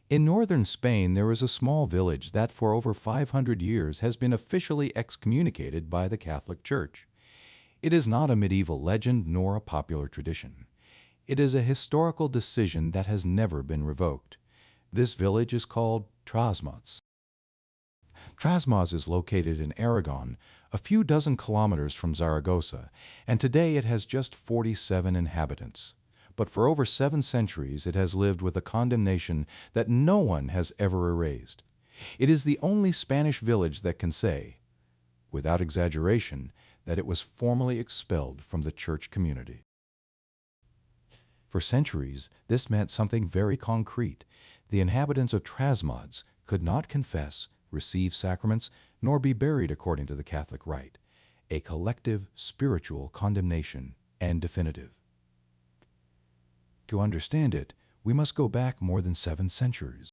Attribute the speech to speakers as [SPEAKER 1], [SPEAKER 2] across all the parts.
[SPEAKER 1] In northern Spain, there is a small village that for over 500 years has been officially excommunicated by the Catholic Church. It is not a medieval legend nor a popular tradition. It is a historical decision that has never been revoked. This village is called Trasmoz. Trasmoz is located in Aragon, a few dozen kilometers from Zaragoza, and today it has just 47 inhabitants. But for over 7 centuries it has lived with a condemnation that no one has ever erased. It is the only Spanish village that can say, without exaggeration, that it was formally expelled from the church community. For centuries, this meant something very concrete. The inhabitants of Trasmoz could not confess, receive sacraments, nor be buried according to the Catholic rite. A collective spiritual condemnation, and definitive. To understand it, we must go back more than 7 centuries.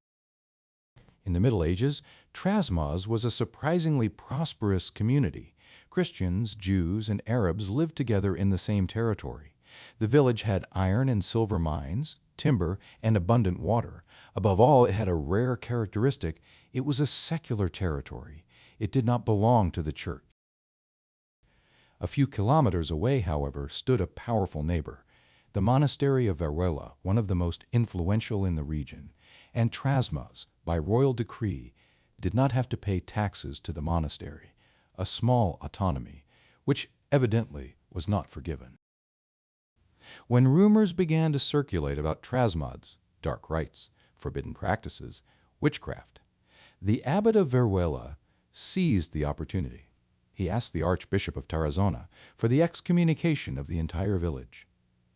[SPEAKER 1] In the Middle Ages, Trasmoz was a surprisingly prosperous community. Christians, Jews, and Arabs lived together in the same territory. The village had iron and silver mines, timber, and abundant water. Above all, it had a rare characteristic. It was a secular territory. It did not belong to the church. A few kilometers away, however, stood a powerful neighbor, the monastery of Veruela, one of the most influential in the region, and Trasmoz, by royal decree, did not have to pay taxes to the monastery, a small autonomy, which evidently was not forgiven. When rumors began to circulate about Trasmoz, dark rites, forbidden practices, witchcraft, the abbot of Veruela seized the opportunity. He asked the Archbishop of Tarazona for the excommunication of the entire village,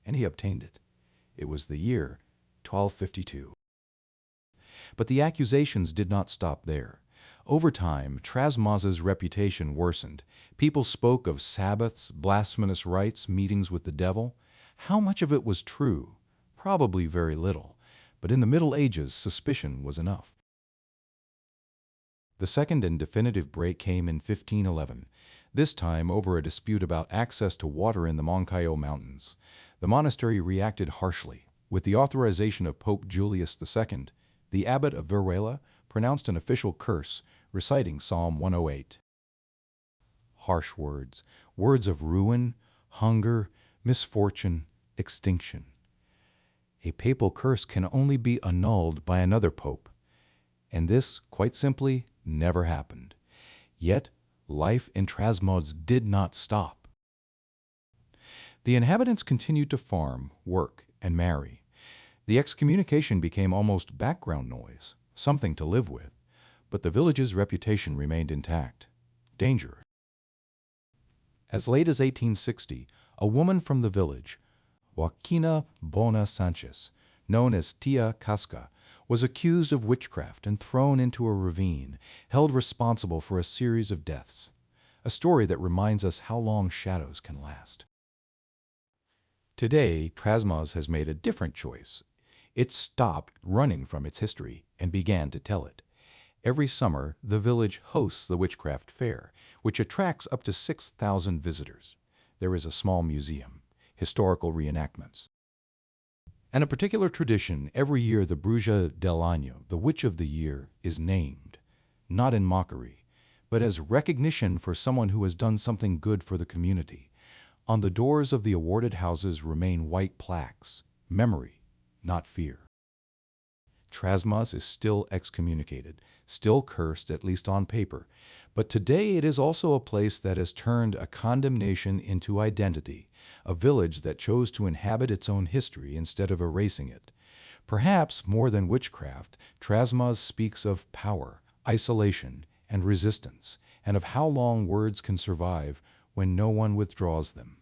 [SPEAKER 1] and he obtained it. It was the year 1252. But the accusations did not stop there. Over time, Trasmoz's reputation worsened. People spoke of Sabbaths, blasphemous rites, meetings with the devil. How much of it was true? Probably very little. But in the Middle Ages, suspicion was enough. The second and definitive break came in 1511, this time over a dispute about access to water in the Moncayo Mountains. The monastery reacted harshly. With the authorization of Pope Julius II, the abbot of Veruela pronounced an official curse, reciting Psalm 108. Harsh words, words of ruin, hunger, misfortune, extinction. A papal curse can only be annulled by another pope, and this, quite simply, never happened. Yet, life in Trasmoz did not stop. The inhabitants continued to farm, work, and marry. The excommunication became almost background noise, something to live with, but the village's reputation remained intact. Danger. As late as 1860, a woman from the village, Joaquina Bona Sanchez, known as Tia Casca, was accused of witchcraft and thrown into a ravine, held responsible for a series of deaths. A story that reminds us how long shadows can last. Today, Trasmoz has made a different choice. It stopped running from its history and began to tell it. Every summer, the village hosts the Witchcraft Fair, which attracts up to 6,000 visitors. There is a small museum, historical reenactments, and a particular tradition. Every year the Bruja del Año, the Witch of the Year, is named, not in mockery, but as recognition for someone who has done something good for the community. On the doors of the awarded houses remain white plaques, memory, not fear. Trasmoz is still excommunicated, still cursed, at least on paper, but today it is also a place that has turned a condemnation into identity, a village that chose to inhabit its own history instead of erasing it. Perhaps more than witchcraft, Trasmoz speaks of power, isolation, and resistance, and of how long words can survive when no one withdraws them.